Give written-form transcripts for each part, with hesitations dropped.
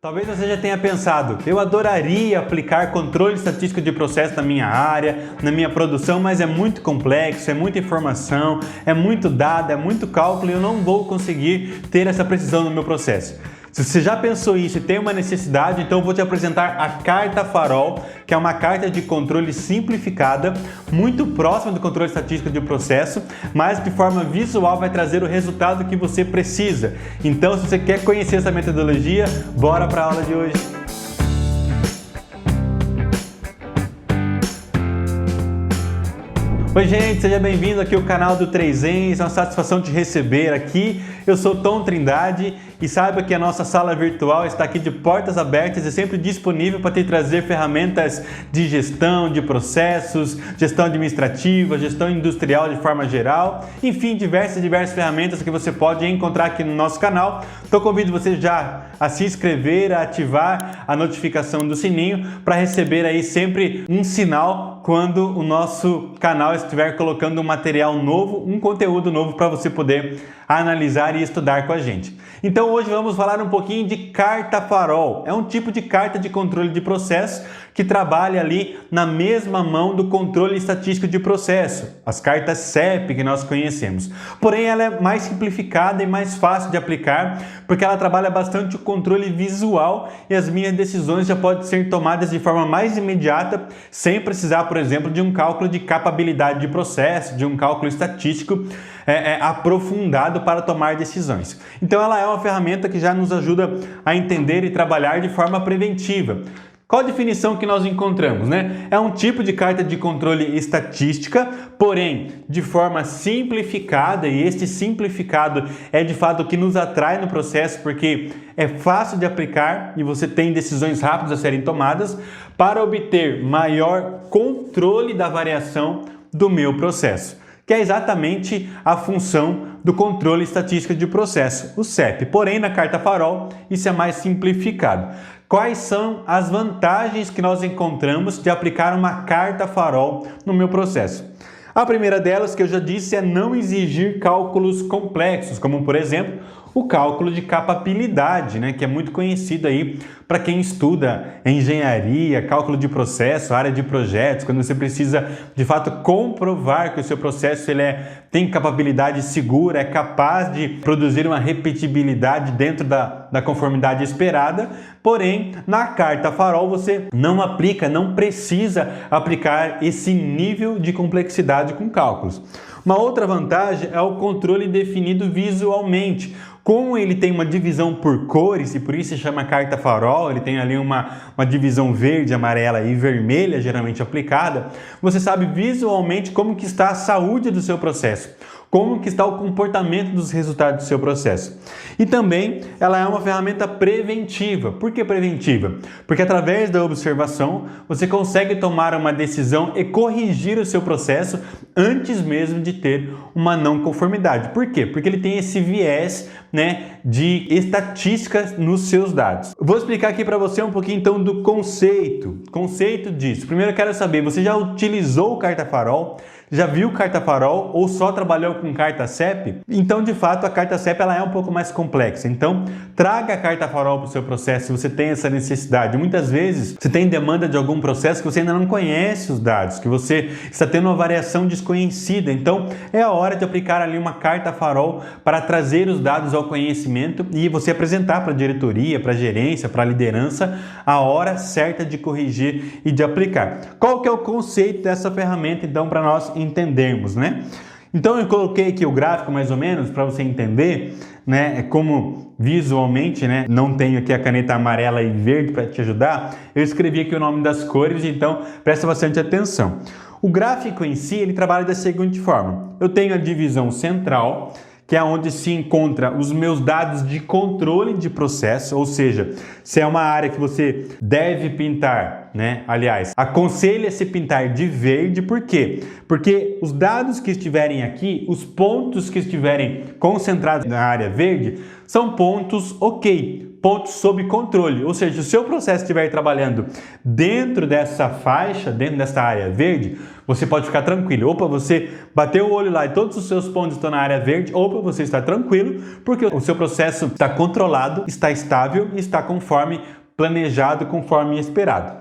Talvez você já tenha pensado, eu adoraria aplicar controle estatístico de processo na minha área, na minha produção, mas é muito complexo, é muita informação, é muito dado, é muito cálculo e eu não vou conseguir ter essa precisão no meu processo. Se você já pensou isso e tem uma necessidade, então eu vou te apresentar a Carta Farol, que é uma carta de controle simplificada, muito próxima do controle estatístico de processo, mas de forma visual vai trazer o resultado que você precisa. Então, se você quer conhecer essa metodologia, bora para a aula de hoje. Oi gente, seja bem-vindo aqui ao canal do 3Ens, é uma satisfação te receber aqui. Eu sou Tom Trindade e saiba que a nossa sala virtual está aqui de portas abertas e sempre disponível para te trazer ferramentas de gestão, de processos, gestão administrativa, gestão industrial de forma geral, enfim, diversas ferramentas que você pode encontrar aqui no nosso canal. Então convido você já a se inscrever, a ativar a notificação do sininho para receber aí sempre um sinal quando o nosso canal estiver colocando um material novo, um conteúdo novo para você poder analisar e estudar com a gente. Então hoje vamos falar um pouquinho de Carta Farol. É um tipo de carta de controle de processo que trabalha ali na mesma mão do controle estatístico de processo, as cartas CEP que nós conhecemos. Porém, ela é mais simplificada e mais fácil de aplicar, porque ela trabalha bastante o controle visual e as minhas decisões já podem ser tomadas de forma mais imediata, sem precisar, por exemplo, de um cálculo de capabilidade de processo, de um cálculo estatístico aprofundado para tomar decisões. Então ela é uma ferramenta que já nos ajuda a entender e trabalhar de forma preventiva. Qual a definição que nós encontramos, né? É um tipo de carta de controle estatística, porém de forma simplificada, e este simplificado é de fato o que nos atrai no processo, porque é fácil de aplicar e você tem decisões rápidas a serem tomadas para obter maior controle da variação do meu processo, que é exatamente a função do controle estatístico de processo, o CEP. Porém, na Carta Farol, isso é mais simplificado. Quais são as vantagens que nós encontramos de aplicar uma Carta Farol no meu processo? A primeira delas, que eu já disse, é não exigir cálculos complexos, como, por exemplo, o cálculo de capabilidade, né, que é muito conhecido aí para quem estuda engenharia, cálculo de processo, área de projetos, quando você precisa de fato comprovar que o seu processo tem capabilidade segura, é capaz de produzir uma repetibilidade dentro da conformidade esperada. Porém, na Carta Farol você não aplica, não precisa aplicar esse nível de complexidade com cálculos. Uma outra vantagem é o controle definido visualmente. Como ele tem uma divisão por cores, e por isso se chama Carta Farol, ele tem ali uma divisão verde, amarela e vermelha geralmente aplicada, você sabe visualmente como que está a saúde do seu processo, como que está o comportamento dos resultados do seu processo. E também ela é uma ferramenta preventiva. Por que preventiva? Porque através da observação você consegue tomar uma decisão e corrigir o seu processo antes mesmo de ter uma não conformidade. Por quê? Porque ele tem esse viés, né, de estatísticas nos seus dados. Vou explicar aqui para você um pouquinho então do conceito disso. Primeiro eu quero saber, você já utilizou o Carta Farol? Já viu Carta Farol ou só trabalhou com Carta CEP? Então, de fato, a Carta CEP ela é um pouco mais complexa. Então, traga a Carta Farol para o seu processo se você tem essa necessidade. Muitas vezes, você tem demanda de algum processo que você ainda não conhece os dados, que você está tendo uma variação desconhecida. Então, é a hora de aplicar ali uma Carta Farol para trazer os dados ao conhecimento e você apresentar para a diretoria, para a gerência, para a liderança, a hora certa de corrigir e de aplicar. Qual que é o conceito dessa ferramenta, então, para nós entendermos, né? Então eu coloquei aqui o gráfico mais ou menos para você entender, né, como visualmente, né, não tenho aqui a caneta amarela e verde para te ajudar, eu escrevi aqui o nome das cores, então presta bastante atenção. O gráfico em si, ele trabalha da seguinte forma: eu tenho a divisão central, que é onde se encontra os meus dados de controle de processo, ou seja, se é uma área que você deve pintar, né? Aliás, aconselha-se pintar de verde, por quê? Porque os dados que estiverem aqui, os pontos que estiverem concentrados na área verde, são pontos ok, pontos sob controle. Ou seja, se o seu processo estiver trabalhando dentro dessa faixa, dentro dessa área verde, você pode ficar tranquilo. Opa, você bateu o olho lá e todos os seus pontos estão na área verde, opa, você está tranquilo, porque o seu processo está controlado, está estável e está conforme planejado, conforme esperado.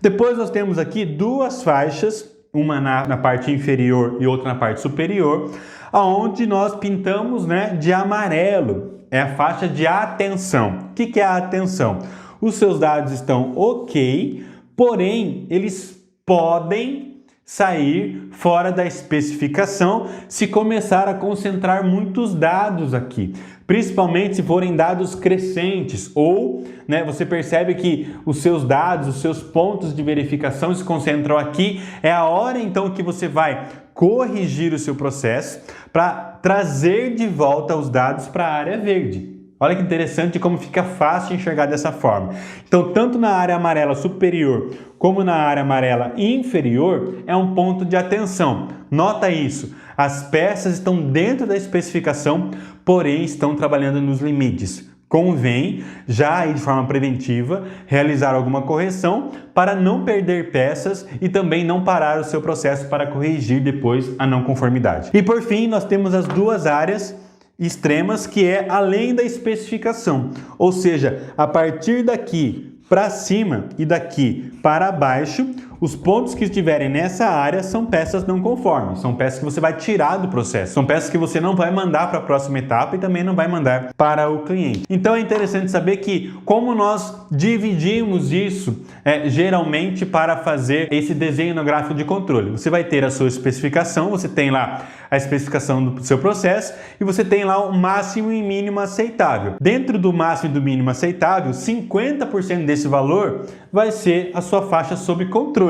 Depois nós temos aqui duas faixas, uma na parte inferior e outra na parte superior, aonde nós pintamos, né, de amarelo. É a faixa de atenção. O que é a atenção? Os seus dados estão ok, porém eles podem sair fora da especificação se começar a concentrar muitos dados aqui, principalmente se forem dados crescentes ou, né, você percebe que os seus dados, os seus pontos de verificação se concentram aqui, é a hora então que você vai corrigir o seu processo para trazer de volta os dados para a área verde. Olha que interessante como fica fácil enxergar dessa forma. Então, tanto na área amarela superior como na área amarela inferior, é um ponto de atenção. Nota isso, as peças estão dentro da especificação, porém estão trabalhando nos limites. Convém, já aí de forma preventiva, realizar alguma correção para não perder peças e também não parar o seu processo para corrigir depois a não conformidade. E por fim, nós temos as duas áreas extremas, que é além da especificação, ou seja, a partir daqui para cima e daqui para baixo, os pontos que estiverem nessa área são peças não conformes, são peças que você vai tirar do processo, são peças que você não vai mandar para a próxima etapa e também não vai mandar para o cliente. Então é interessante saber que como nós dividimos isso geralmente para fazer esse desenho no gráfico de controle. Você vai ter a sua especificação, você tem lá a especificação do seu processo e você tem lá o máximo e mínimo aceitável. Dentro do máximo e do mínimo aceitável, 50% desse valor vai ser a sua faixa sob controle.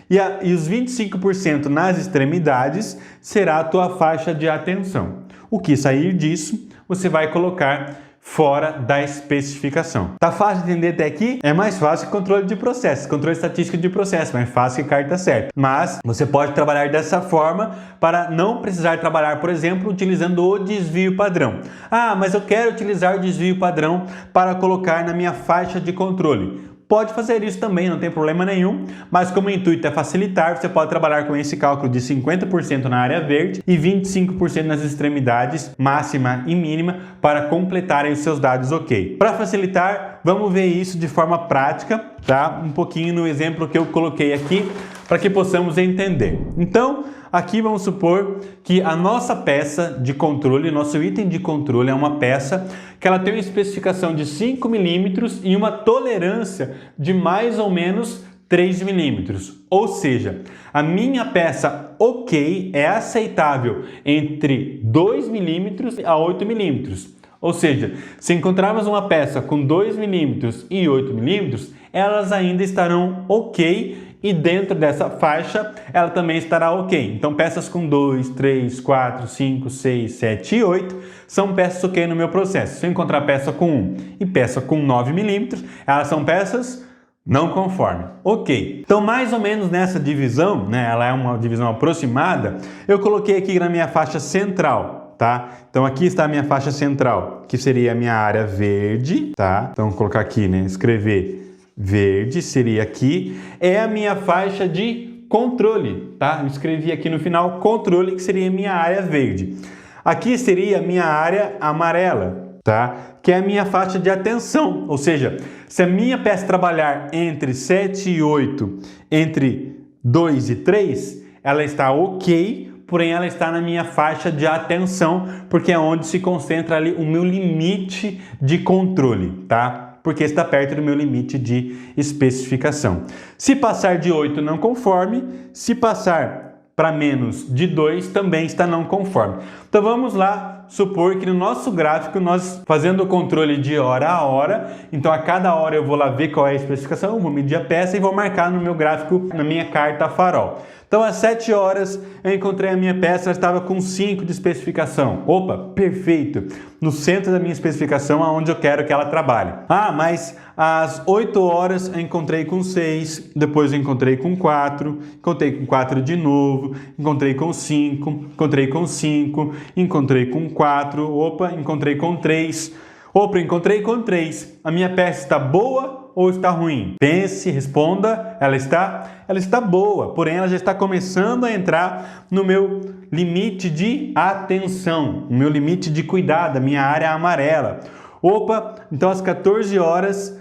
E os 25% nas extremidades será a tua faixa de atenção. O que sair disso, você vai colocar fora da especificação. Tá fácil de entender até aqui? É mais fácil que controle de processo, controle estatístico de processo, mais fácil que carta certa. Mas você pode trabalhar dessa forma para não precisar trabalhar, por exemplo, utilizando o desvio padrão. Ah, mas eu quero utilizar o desvio padrão para colocar na minha faixa de controle. Pode fazer isso também, não tem problema nenhum, mas como o intuito é facilitar, você pode trabalhar com esse cálculo de 50% na área verde e 25% nas extremidades máxima e mínima para completarem os seus dados ok. Para facilitar, vamos ver isso de forma prática, tá? Um pouquinho no exemplo que eu coloquei aqui para que possamos entender. Então, aqui vamos supor que a nossa peça de controle, nosso item de controle é uma peça que ela tem uma especificação de 5 milímetros e uma tolerância de mais ou menos 3 milímetros. Ou seja, a minha peça ok é aceitável entre 2 milímetros a 8 milímetros. Ou seja, se encontrarmos uma peça com 2 milímetros e 8 milímetros, elas ainda estarão ok e dentro dessa faixa ela também estará ok. Então peças com 2, 3, 4, 5, 6, 7 e 8 são peças ok no meu processo. Se eu encontrar peça com 1 e peça com 9 milímetros, elas são peças não conforme. Ok. Então mais ou menos nessa divisão, né, ela é uma divisão aproximada, eu coloquei aqui na minha faixa central. Tá? Então aqui está a minha faixa central, que seria a minha área verde, tá? Então vou colocar aqui, né, escrever verde, seria aqui, é a minha faixa de controle, tá? Eu escrevi aqui no final controle, que seria a minha área verde. Aqui seria a minha área amarela, tá? Que é a minha faixa de atenção, ou seja, se a minha peça trabalhar entre 7 e 8, entre 2 e 3, ela está ok, porém ela está na minha faixa de atenção, porque é onde se concentra ali o meu limite de controle, tá? Porque está perto do meu limite de especificação. Se passar de 8 não conforme, se passar para menos de 2 também está não conforme. Então vamos lá supor que no nosso gráfico nós fazendo o controle de hora a hora, então a cada hora eu vou lá ver qual é a especificação, vou medir a peça e vou marcar no meu gráfico, na minha carta farol. Então às 7 horas eu encontrei a minha peça, ela estava com 5 de especificação. Opa, perfeito! No centro da minha especificação, aonde eu quero que ela trabalhe. Ah, mas às 8 horas eu encontrei com 6, depois eu encontrei com 4, encontrei com 4 de novo, encontrei com 5, encontrei com 5, encontrei com 4, opa, encontrei com 3. Opa, encontrei com 3. A minha peça está boa ou está ruim? Pense, responda. Ela está boa, porém ela já está começando a entrar no meu limite de atenção, no meu limite de cuidado, a minha área amarela. Opa, então às 14 horas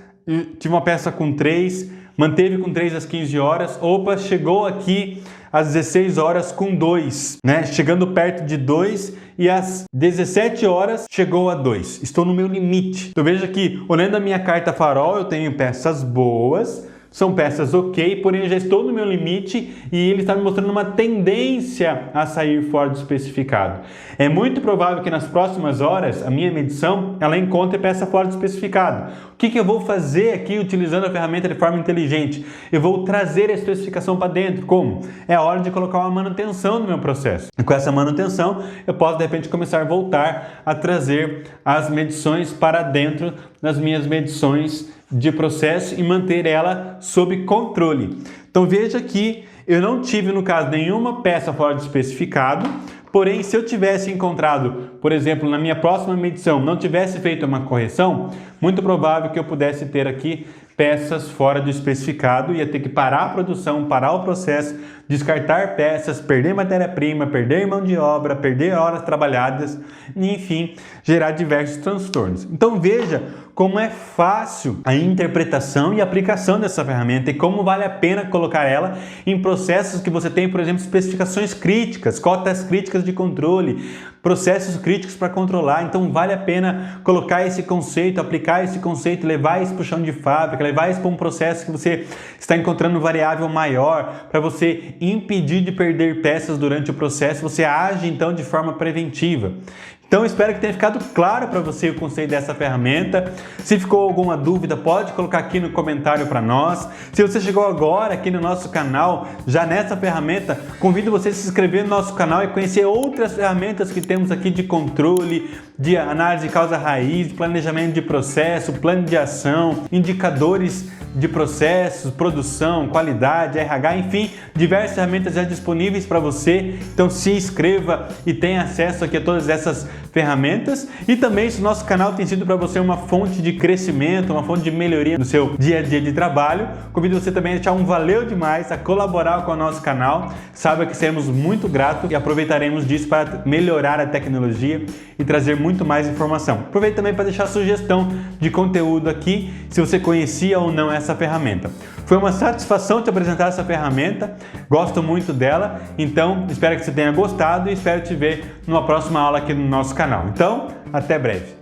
tive uma peça com 3, manteve com 3 às 15 horas. Opa, chegou aqui às 16 horas com 2, né? Chegando perto de 2 e às 17 horas chegou a 2. Estou no meu limite. Então veja que, olhando a minha carta farol, eu tenho peças boas, são peças ok, porém eu já estou no meu limite e ele está me mostrando uma tendência a sair fora do especificado. É muito provável que nas próximas horas a minha medição ela encontre peça fora do especificado. O que eu vou fazer aqui utilizando a ferramenta de forma inteligente? Eu vou trazer a especificação para dentro. Como? É a hora de colocar uma manutenção no meu processo. E com essa manutenção eu posso de repente começar a voltar a trazer as medições para dentro das minhas medições de processo e manter ela sob controle. Então veja que eu não tive, no caso, nenhuma peça fora do especificado, porém se eu tivesse encontrado, por exemplo, na minha próxima medição, não tivesse feito uma correção, muito provável que eu pudesse ter aqui peças fora do especificado, ia ter que parar a produção, parar o processo, descartar peças, perder matéria-prima, perder mão de obra, perder horas trabalhadas, e, enfim, gerar diversos transtornos. Então veja como é fácil a interpretação e aplicação dessa ferramenta e como vale a pena colocar ela em processos que você tem, por exemplo, especificações críticas, cotas críticas de controle, processos críticos para controlar. Então vale a pena colocar esse conceito, aplicar esse conceito, levar isso para o chão de fábrica, levar isso para um processo que você está encontrando variável maior, para você impedir de perder peças durante o processo, você age então de forma preventiva. Então espero que tenha ficado claro para você o conceito dessa ferramenta. Se ficou alguma dúvida, pode colocar aqui no comentário para nós. Se você chegou agora aqui no nosso canal, já nessa ferramenta, convido você a se inscrever no nosso canal e conhecer outras ferramentas que temos aqui de controle, de análise de causa raiz, planejamento de processo, plano de ação, indicadores de processos, produção, qualidade, RH, enfim, diversas ferramentas já disponíveis para você. Então se inscreva e tenha acesso aqui a todas essas ferramentas. E também, se o nosso canal tem sido para você uma fonte de crescimento, uma fonte de melhoria no seu dia a dia de trabalho, convido você também a deixar um valeu demais, a colaborar com o nosso canal. Saiba que seremos muito gratos e aproveitaremos disso para melhorar a tecnologia e trazer muito mais informação. Aproveite também para deixar sugestão de conteúdo aqui, se você conhecia ou não essa ferramenta. Foi uma satisfação te apresentar essa ferramenta, gosto muito dela, então espero que você tenha gostado e espero te ver numa próxima aula aqui no nosso canal. Então, até breve!